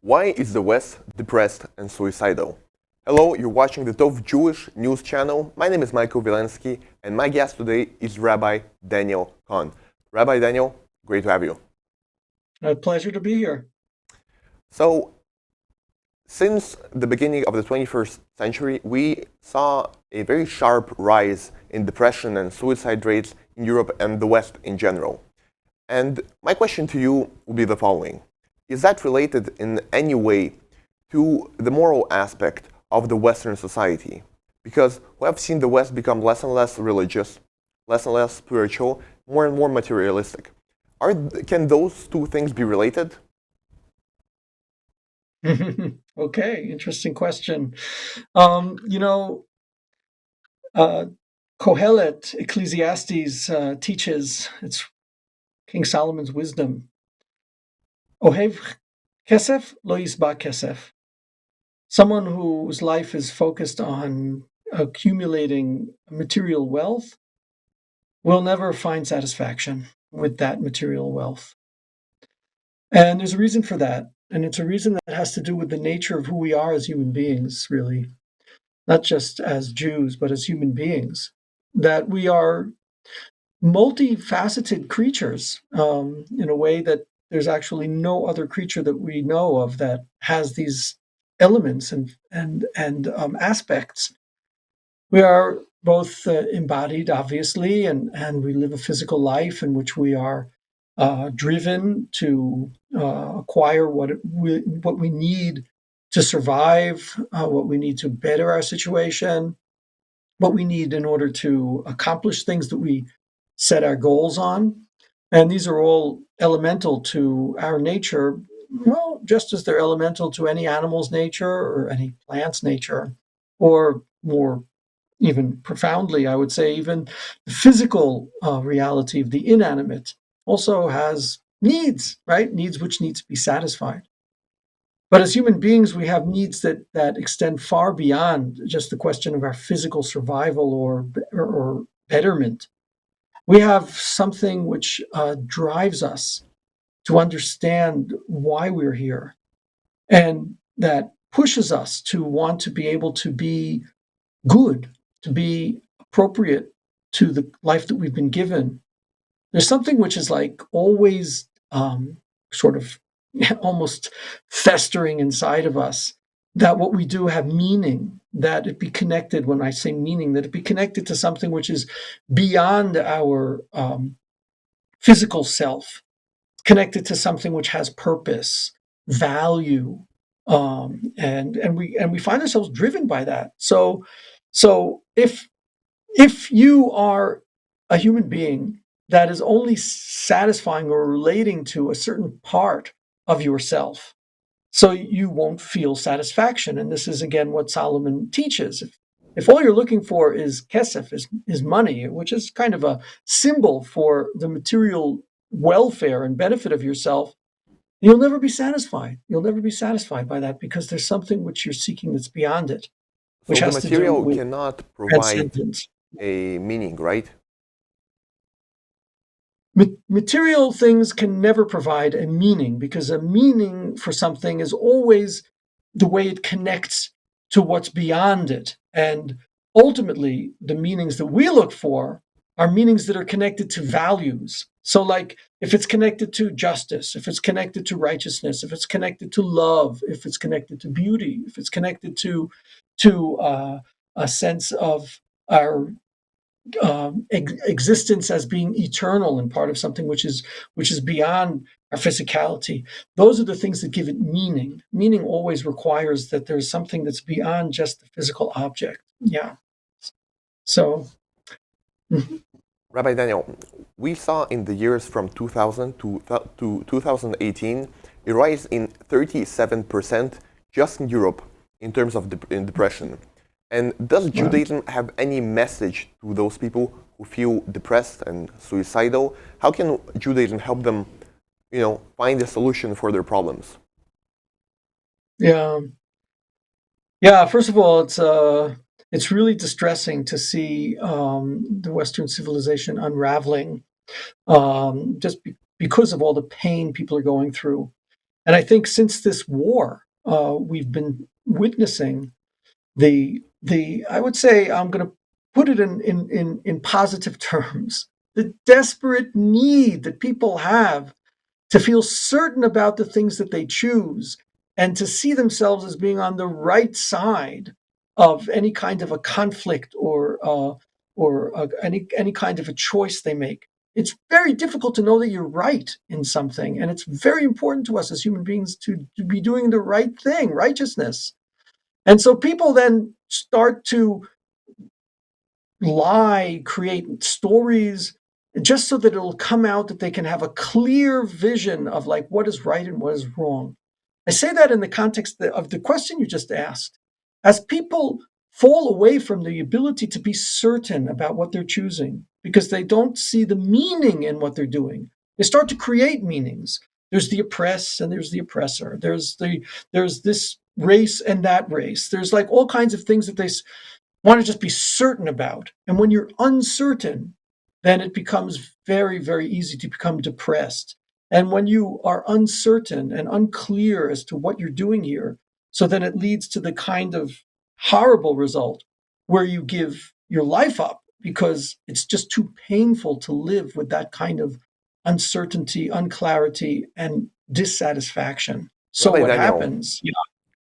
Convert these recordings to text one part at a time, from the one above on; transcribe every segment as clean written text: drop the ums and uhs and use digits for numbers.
Why is the West depressed and suicidal? Hello, you're watching the Tov Jewish News Channel. My name is Michael Vילנסקי, and my guest today is Rabbi Daniel Kohn. Rabbi Daniel, great to have you. A pleasure to be here. So, since the beginning of the 21st century, we saw a very sharp rise in depression and suicide rates in Europe and the West in general. And my question to you would be the following. Is that related in any way to the moral aspect of the Western society? Because we have seen the West become less and less religious, less and less spiritual, more and more materialistic. Can those two things be related? Okay, interesting question. Kohelet, Ecclesiastes teaches, it's King Solomon's wisdom. Ohev kesef lo yisba kesef. Someone whose life is focused on accumulating material wealth will never find satisfaction with that material wealth. And there's a reason for that. And it's a reason that has to do with the nature of who we are as human beings, really. Not just as Jews, but as human beings. That we are multifaceted creatures in a way that there's actually no other creature that we know of that has these elements and aspects. We are both embodied, obviously, and we live a physical life in which we are driven to acquire what we need to survive, what we need to better our situation, what we need in order to accomplish things that we set our goals on. And these are all elemental to our nature, well, just as they're elemental to any animal's nature or any plant's nature, or more even profoundly, I would say, even the physical reality of the inanimate also has needs, right? Needs which need to be satisfied. But as human beings, we have needs that extend far beyond just the question of our physical survival or betterment. We have something which drives us to understand why we're here, and that pushes us to want to be able to be good, to be appropriate to the life that we've been given. There's something which is like always sort of almost festering inside of us, that what we do have meaning, that it be connected, when I say meaning, that it be connected to something which is beyond our physical self, connected to something which has purpose, value, and we find ourselves driven by that. So if you are a human being that is only satisfying or relating to a certain part of yourself, so you won't feel satisfaction. And this is, again, what Solomon teaches. If all you're looking for is kesef, is money, which is kind of a symbol for the material welfare and benefit of yourself, you'll never be satisfied. You'll never be satisfied by that, because there's something which you're seeking that's beyond it, which So the has to do material with cannot provide transcendence. a meaning, right? Material things can never provide a meaning, because a meaning for something is always the way it connects to what's beyond it. And ultimately, the meanings that we look for are meanings that are connected to values. So, like, if it's connected to justice, if it's connected to righteousness, if it's connected to love, if it's connected to beauty, if it's connected to a sense of our existence as being eternal and part of something which is beyond our physicality. Those are the things that give it meaning. Meaning always requires that there's something that's beyond just the physical object. Yeah. So. Rabbi Daniel, we saw in the years from 2000 to 2018 a rise in 37% just in Europe in terms of depression. And does Judaism have any message to those people who feel depressed and suicidal? How can Judaism help them, find a solution for their problems? Yeah. First of all, it's really distressing to see the Western civilization unraveling, just because of all the pain people are going through. And I think since this war, we've been witnessing the I would say, I'm going to put it in positive terms, the desperate need that people have to feel certain about the things that they choose and to see themselves as being on the right side of any kind of a conflict or any kind of a choice they make. It's very difficult to know that you're right in something, and it's very important to us as human beings to be doing the right thing, righteousness. And so people then start to lie, create stories, just so that it'll come out that they can have a clear vision of like what is right and what is wrong. I say that in the context of the question you just asked. As people fall away from the ability to be certain about what they're choosing because they don't see the meaning in what they're doing, they start to create meanings. There's the oppressed and there's the oppressor. There's this race and that race. There's like all kinds of things that they want to just be certain about. And when you're uncertain, then it becomes very, very easy to become depressed. And when you are uncertain and unclear as to what you're doing here, so then it leads to the kind of horrible result where you give your life up because it's just too painful to live with that kind of uncertainty, unclarity, and dissatisfaction. So Rabbi what Daniel, happens,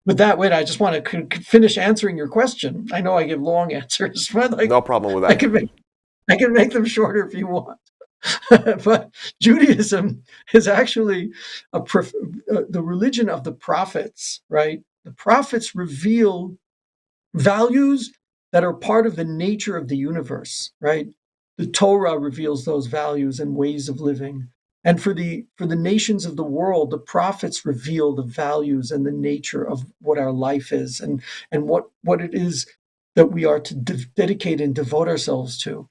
with that, wait, I just want to finish answering your question. I know I give long answers, but like no problem with I that. I can make them shorter if you want. But Judaism is actually the religion of the prophets, right? The prophets reveal values that are part of the nature of the universe, right? The Torah reveals those values and ways of living. And for the nations of the world, the prophets reveal the values and the nature of what our life is and what it is that we are to dedicate and devote ourselves to.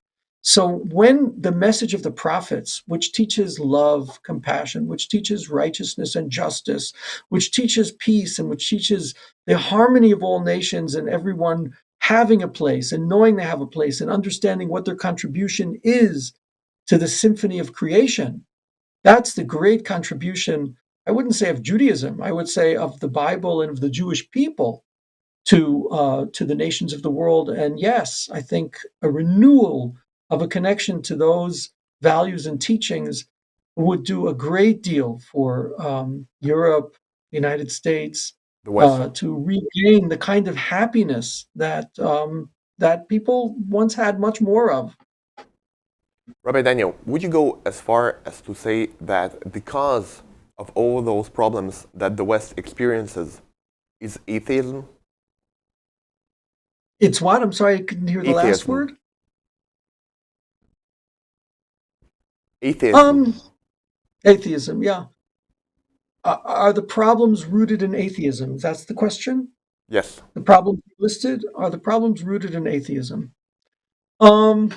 So when the message of the prophets, which teaches love, compassion, which teaches righteousness and justice, which teaches peace, and which teaches the harmony of all nations and everyone having a place and knowing they have a place and understanding what their contribution is to the symphony of creation. That's the great contribution, I wouldn't say of Judaism, I would say of the Bible and of the Jewish people to the nations of the world. And yes, I think a renewal of a connection to those values and teachings would do a great deal for Europe, the United States, The West. to regain the kind of happiness that people once had much more of. Rabbi Daniel, would you go as far as to say that the cause of all those problems that the West experiences is atheism? It's what? I'm sorry, I couldn't hear the last Atheism. word. Atheism. Atheism, yeah. Are the problems rooted in atheism? That's the question. Yes. The problems listed are the problems rooted in atheism. Um,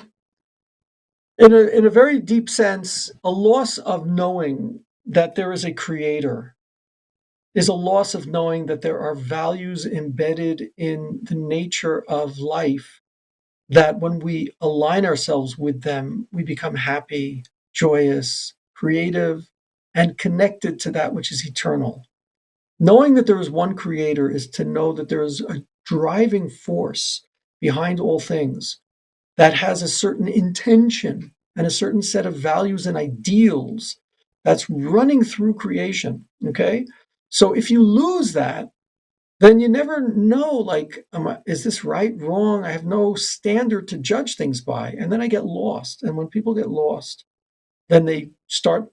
in a very deep sense, a loss of knowing that there is a creator is a loss of knowing that there are values embedded in the nature of life that when we align ourselves with them, we become happy, joyous, creative, and connected to that which is eternal. Knowing that there is one creator is to know that there is a driving force behind all things that has a certain intention and a certain set of values and ideals that's running through creation. Okay. So if you lose that, then you never know, like, is this right, wrong? I have no standard to judge things by. And then I get lost. And when people get lost, then they start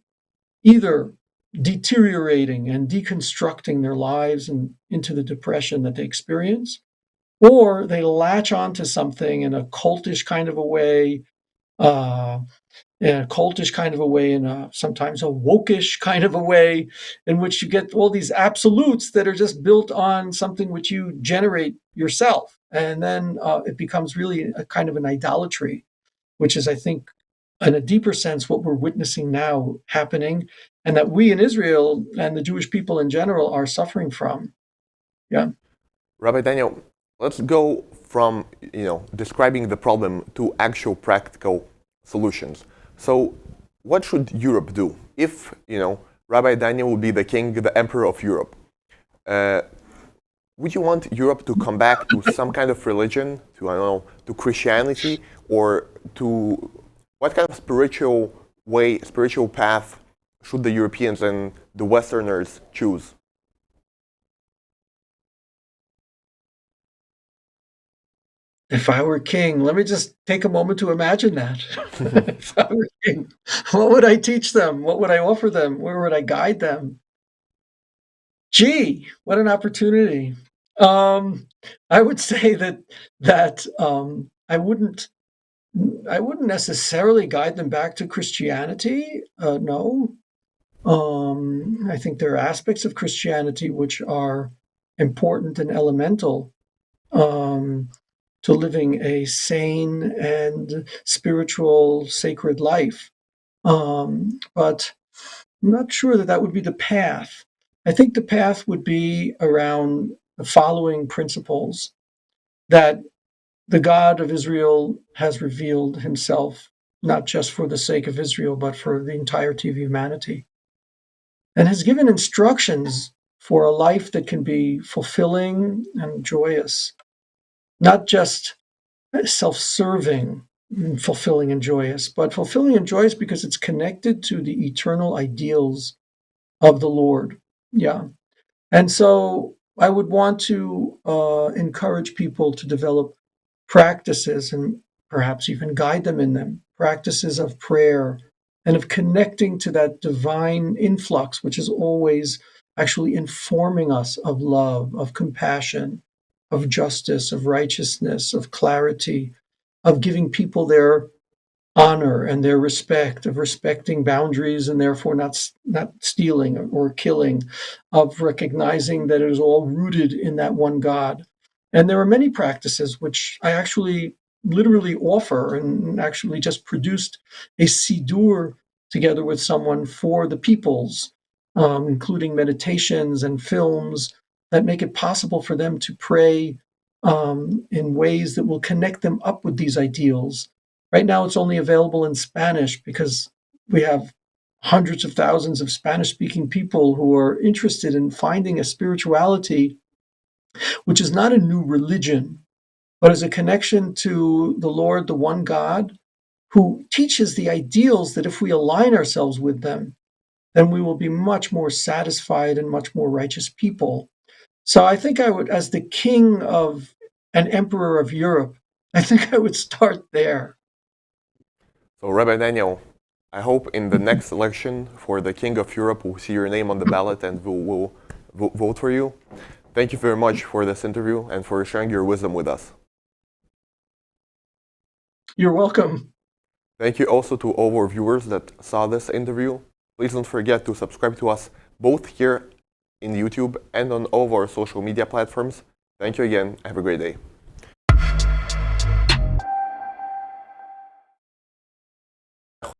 either deteriorating and deconstructing their lives and into the depression that they experience, or they latch onto something in a cultish kind of a way, uh, in a cultish kind of a way, in a sometimes a wokish kind of a way, in which you get all these absolutes that are just built on something which you generate yourself, and then it becomes really a kind of an idolatry, which is, I think, in a deeper sense, what we're witnessing now happening, and that we in Israel and the Jewish people in general are suffering from. Yeah. Rabbi Daniel, let's go from describing the problem to actual practical solutions. So, what should Europe do if Rabbi Daniel would be the king, the emperor of Europe. Would you want Europe to come back to some kind of religion, to, I don't know, to Christianity, or to what kind of spiritual way, spiritual path should the Europeans and the Westerners choose? If I were king, let me just take a moment to imagine that. If I were king, what would I teach them? What would I offer them? Where would I guide them? Gee, what an opportunity. I would say that I wouldn't necessarily guide them back to Christianity. No. I think there are aspects of Christianity which are important and elemental to living a sane and spiritual, sacred life. But I'm not sure that that would be the path. I think the path would be around the following principles: that the God of Israel has revealed himself not just for the sake of Israel, but for the entirety of humanity, and has given instructions for a life that can be fulfilling and joyous, not just self-serving, fulfilling and joyous, but fulfilling and joyous because it's connected to the eternal ideals of the Lord. Yeah. And so I would want to encourage people to develop practices and perhaps even guide them in them, practices of prayer and of connecting to that divine influx, which is always actually informing us of love, of compassion, of justice, of righteousness, of clarity, of giving people their honor and their respect, of respecting boundaries and therefore not stealing or killing, of recognizing that it is all rooted in that one God. And there are many practices which I actually literally offer, and actually just produced a siddur together with someone for the peoples, including meditations and films that make it possible for them to pray in ways that will connect them up with these ideals. Right now, it's only available in Spanish because we have hundreds of thousands of Spanish-speaking people who are interested in finding a spirituality which is not a new religion, but is a connection to the Lord, the one God, who teaches the ideals that if we align ourselves with them, then we will be much more satisfied and much more righteous people. So I think I would, as the king of an emperor of Europe, I think I would start there. So, Rabbi Daniel, I hope in the next election for the King of Europe, we'll see your name on the ballot and we'll vote for you. Thank you very much for this interview and for sharing your wisdom with us. You're welcome. Thank you also to all our viewers that saw this interview. Please don't forget to subscribe to us both here in YouTube and on all of our social media platforms. Thank you again. Have a great day.